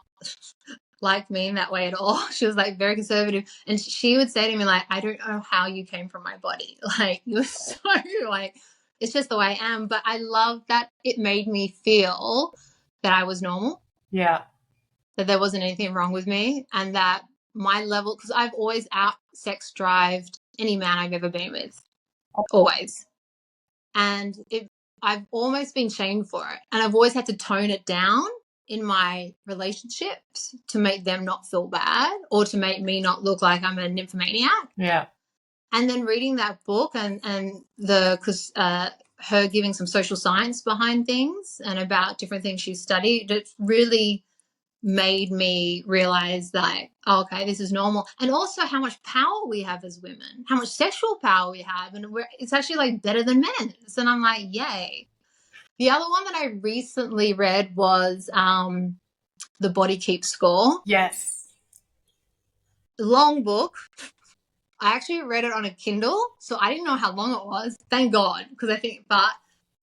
like me in that way at all. She was like very conservative. And she would say to me like, I don't know how you came from my body. Like you're so like, it's just the way I am. But I love that it made me feel that I was normal. Yeah. That there wasn't anything wrong with me, and that my level, because I've always out sex drived any man I've ever been with. Always. And I've almost been shamed for it. And I've always had to tone it down in my relationships to make them not feel bad or to make me not look like I'm a nymphomaniac. Yeah. And then reading that book and because her giving some social science behind things and about different things she studied, it really made me realize that, okay, this is normal. And also how much power we have as women, how much sexual power we have. And it's actually like better than men's. And I'm like, yay. The other one that I recently read was The Body Keeps Score. Yes. Long book. I actually read it on a Kindle, so I didn't know how long it was. Thank God, because I think, but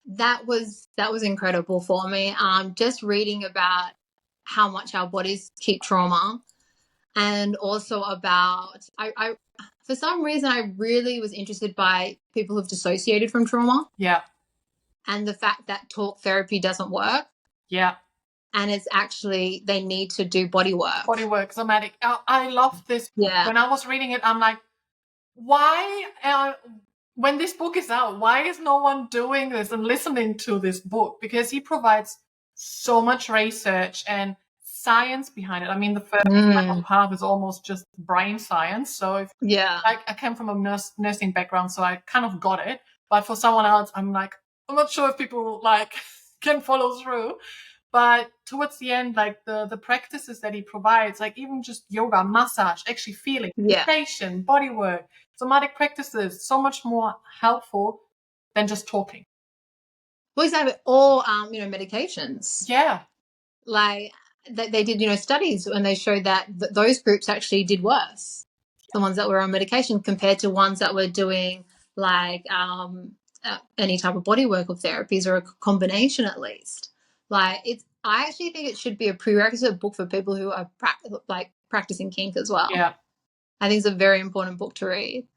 that was incredible for me. Just reading about how much our bodies keep trauma, and also about I for some reason I really was interested by people who've dissociated from trauma. Yeah. And the fact that talk therapy doesn't work. Yeah. And it's actually they need to do body work. Body work, somatic. I love this. Yeah. When I was reading it, I'm like, why when this book is out, why is no one doing this and listening to this book? Because he provides so much research and science behind it. I mean, the first type of path is almost just brain science. So if I came from a nursing background, so I kind of got it. But for someone else, I'm like, I'm not sure if people like can follow through. But towards the end, like the practices that he provides, like even just yoga, massage, actually feeling, meditation, body work, somatic practices, so much more helpful than just talking. Well, exactly. Or, medications. Yeah. Like they did, studies when they showed that those groups actually did worse. The ones that were on medication compared to ones that were doing like any type of body work or therapies or a combination at least. Like I actually think it should be a prerequisite book for people who are practicing kink as well. Yeah. I think it's a very important book to read.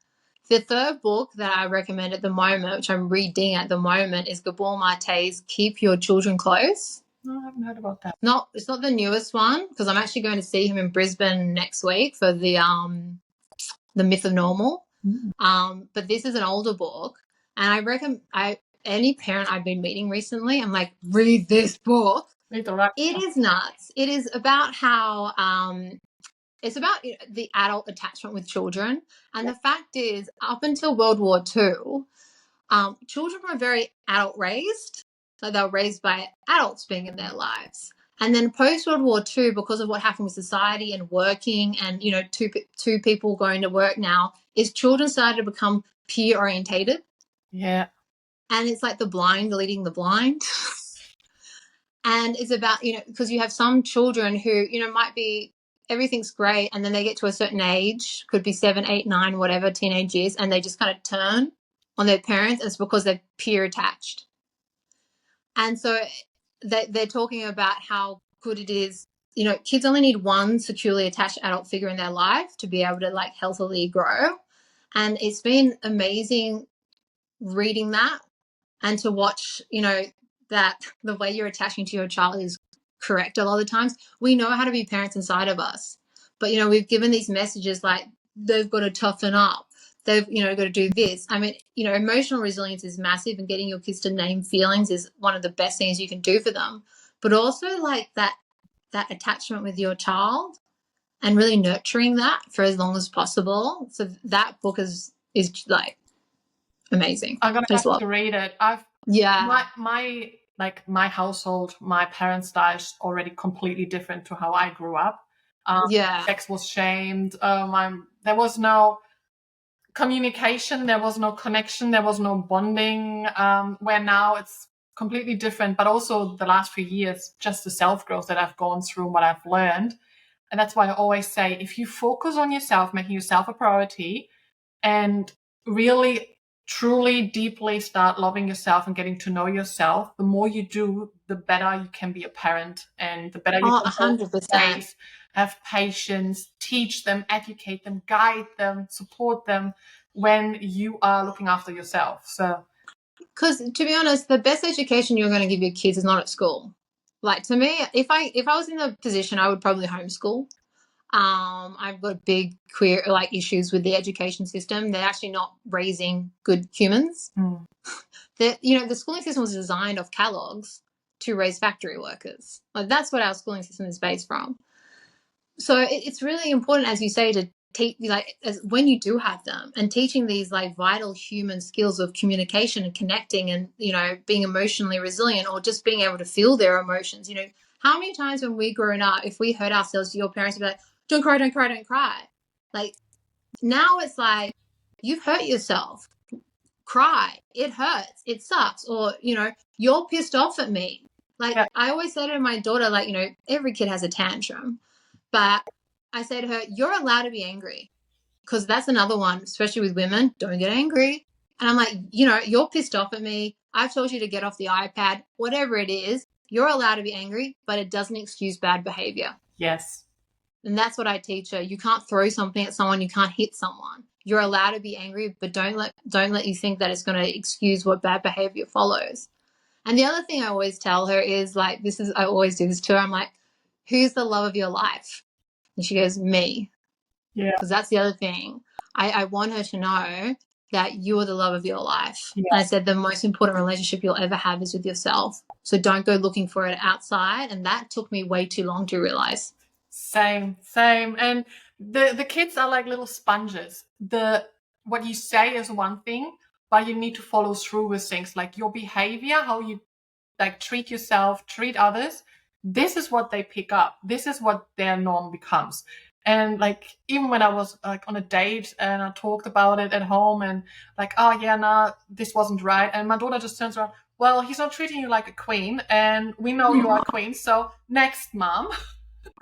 The third book that I recommend at the moment, which I'm reading at the moment, is Gabor Mate's Keep Your Children Close. No, I haven't heard about that. It's not the newest one because I'm actually going to see him in Brisbane next week for the Myth of Normal. But this is an older book, and I reckon any parent I've been meeting recently, I'm like, read this book. It is nuts. It is about how it's about the adult attachment with children, and the fact is, up until World War II, children were very adult raised. So they were raised by adults being in their lives. And then post World War II, because of what happened with society and working and, two people going to work now, is children started to become peer orientated. Yeah. And it's like the blind leading the blind. And it's about, because you have some children who, might be, everything's great. And then they get to a certain age, could be 7, 8, 9, whatever, teenage years, and they just kind of turn on their parents. And it's because they're peer attached. And so they're talking about how good it is. Kids only need one securely attached adult figure in their life to be able to like healthily grow. And it's been amazing reading that and to watch, that the way you're attaching to your child is correct a lot of the times. We know how to be parents inside of us, but, we've given these messages like they've got to toughen up. They've, got to do this. I mean, emotional resilience is massive, and getting your kids to name feelings is one of the best things you can do for them. But also like that attachment with your child and really nurturing that for as long as possible. So that book is like amazing. I'm gonna have to read it. My household, my parents' style is already completely different to how I grew up. Sex was shamed. There was no communication, there was no connection, there was no bonding, where now it's completely different. But also the last few years, just the self-growth that I've gone through, what I've learned. And that's why I always say, if you focus on yourself, making yourself a priority, and really truly deeply start loving yourself and getting to know yourself, the more you do, the better you can be a parent, and the better you can 100%. Have patience, teach them, educate them, guide them, support them when you are looking after yourself. So, because to be honest, the best education you're going to give your kids is not at school. Like, to me, if I was in the position, I would probably homeschool. I've got big queer issues with the education system. They're actually not raising good humans. The schooling system was designed off catalogs to raise factory workers. Like, that's what our schooling system is based from. So it's really important, as you say, to teach, when you do have them, and teaching these vital human skills of communication and connecting and, being emotionally resilient, or just being able to feel their emotions. How many times when we grown up, if we hurt ourselves, your parents would be like, don't cry, don't cry, don't cry. Like, now it's like, you've hurt yourself. Cry. It hurts. It sucks. Or, you're pissed off at me. I always say to my daughter, every kid has a tantrum. But I say to her, you're allowed to be angry, because that's another one, especially with women. Don't get angry. And I'm like, you're pissed off at me. I've told you to get off the iPad, whatever it is. You're allowed to be angry, but it doesn't excuse bad behavior. Yes. And that's what I teach her. You can't throw something at someone. You can't hit someone. You're allowed to be angry, but don't let you think that it's going to excuse what bad behavior follows. And the other thing I always tell her is I always do this to her. I'm like, who's the love of your life? And she goes, me. Yeah. Because that's the other thing. I want her to know that you are the love of your life. Yeah. And I said the most important relationship you'll ever have is with yourself. So don't go looking for it outside. And that took me way too long to realize. Same. And the kids are like little sponges. What you say is one thing, but you need to follow through with things like your behavior, how you like treat yourself, treat others. This is what they pick up. This is what their norm becomes. And like even when I was like on a date and I talked about it at home and like, oh yeah, nah, this wasn't right. And my daughter just turns around, well, he's not treating you like a queen, and we know you are a queen, so next, mom.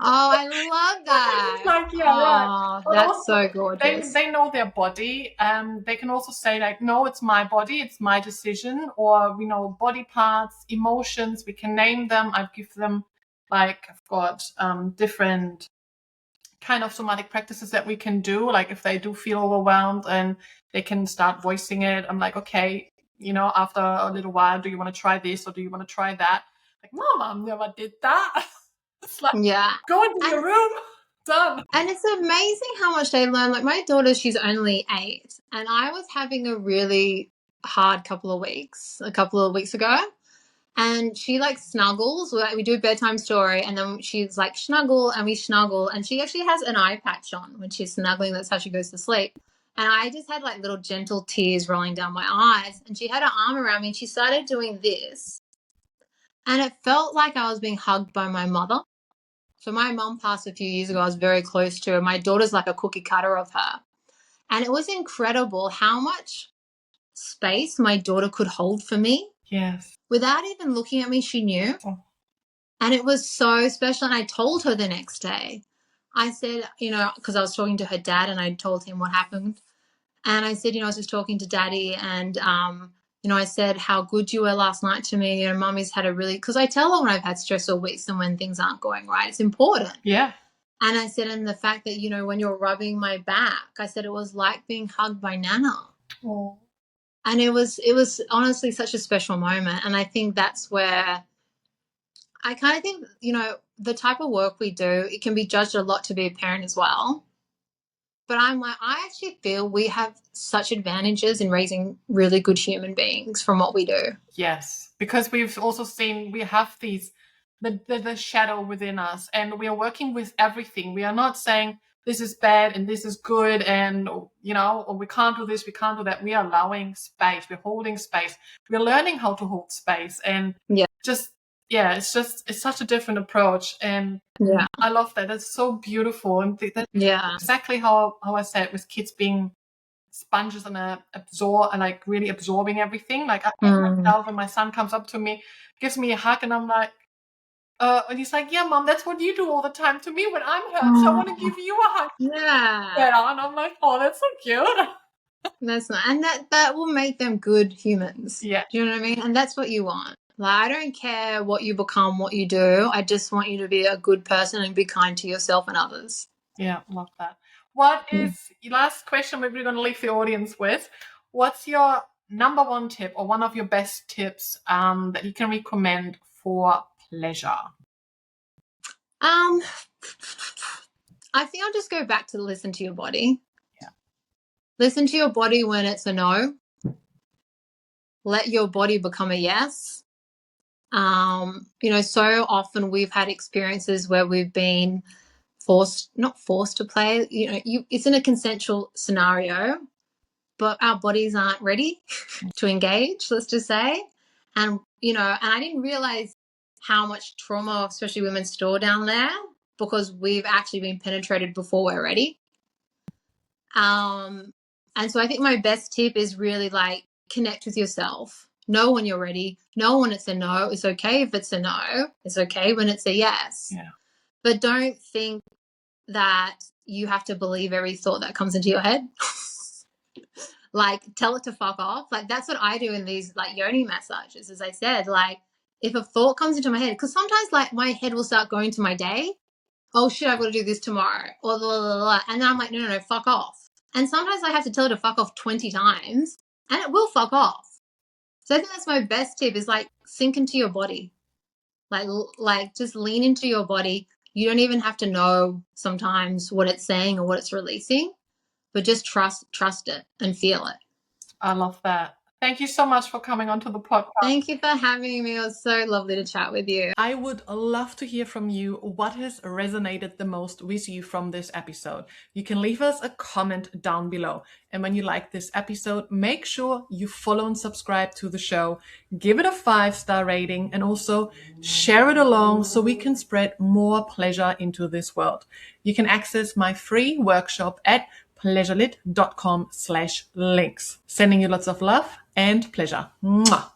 Oh, I love that. Like, yeah, right. Oh, But that's also, so gorgeous. they know their body. They can also say like, no, it's my body, it's my decision. Or we know body parts, emotions. We can name them. I give them like I've got different kind of somatic practices that we can do. Like if they do feel overwhelmed and they can start voicing it, I'm like, okay, after a little while, do you want to try this or do you want to try that? Like, mom, I never did that. It's like, Yeah. go into your room. Done. And it's amazing how much they learn. Like my daughter, she's only 8, and I was having a really hard couple of weeks ago, and she like snuggles. We do a bedtime story, and then she's like snuggle, and we snuggle, and she actually has an eye patch on when she's snuggling. That's how she goes to sleep. And I just had like little gentle tears rolling down my eyes, and she had her arm around me, and she started doing this, and it felt like I was being hugged by my mother. So my mom passed a few years ago. I was very close to her. My daughter's like a cookie cutter of her. And it was incredible how much space my daughter could hold for me. Yes. Without even looking at me, she knew. Oh. And it was so special. And I told her the next day. I said, because I was talking to her dad and I told him what happened. And I said, I was just talking to daddy and, I said how good you were last night to me. Mommy's had a really, because I tell her when I've had stressful weeks and when things aren't going right. It's important. Yeah. And I said, and the fact that, when you're rubbing my back, I said it was like being hugged by Nana. Oh. And it was honestly such a special moment. And I think that's where I kind of think, the type of work we do, it can be judged a lot to be a parent as well. But I actually feel we have such advantages in raising really good human beings from what we do. Yes, because we've also seen we have the shadow within us, and we are working with everything. We are not saying this is bad and this is good, and or we can't do this, we can't do that. We are allowing space. We're holding space. We're learning how to hold space, and it's such a different approach, and I love that. That's so beautiful, and that's exactly how I said with kids being sponges and like really absorbing everything. Like I myself, when my son comes up to me, gives me a hug, and I'm like, and he's like, yeah, mom, that's what you do all the time to me when I'm hurt. So I want to give you a hug. Yeah. And I'm like, oh, that's so cute. That's not, and that will make them good humans. Yeah. Do you know what I mean? And that's what you want. Like, I don't care what you become, what you do. I just want you to be a good person and be kind to yourself and others. Yeah, love that. What is your last question maybe we're going to leave the audience with? What's your number one tip or one of your best tips that you can recommend for pleasure? I think I'll just go back to listen to your body. Yeah. Listen to your body when it's a no. Let your body become a yes. So often we've had experiences where we've been not forced to play. It's in a consensual scenario, but our bodies aren't ready to engage, let's just say. And, and I didn't realize how much trauma, especially women, store down there because we've actually been penetrated before we're ready. And so I think my best tip is really like connect with yourself. Know when you're ready. Know when it's a no. It's okay if it's a no. It's okay when it's a yes. Yeah. But don't think that you have to believe every thought that comes into your head. Like, tell it to fuck off. Like, that's what I do in these, like, yoni massages, as I said. Like, if a thought comes into my head, because sometimes, like, my head will start going to my day. Oh, shit, I've got to do this tomorrow. Or blah, blah, blah. And then I'm like, no, fuck off. And sometimes I have to tell it to fuck off 20 times, and it will fuck off. So I think that's my best tip is, like, sink into your body. Like just lean into your body. You don't even have to know sometimes what it's saying or what it's releasing, but just trust it and feel it. I love that. Thank you so much for coming onto the podcast. Thank you for having me. It was so lovely to chat with you. I would love to hear from you what has resonated the most with you from this episode. You can leave us a comment down below. And when you like this episode, make sure you follow and subscribe to the show, give it a 5-star rating, and also share it along so we can spread more pleasure into this world. You can access my free workshop at pleasurelit.com/links. Sending you lots of love and pleasure. Mwah.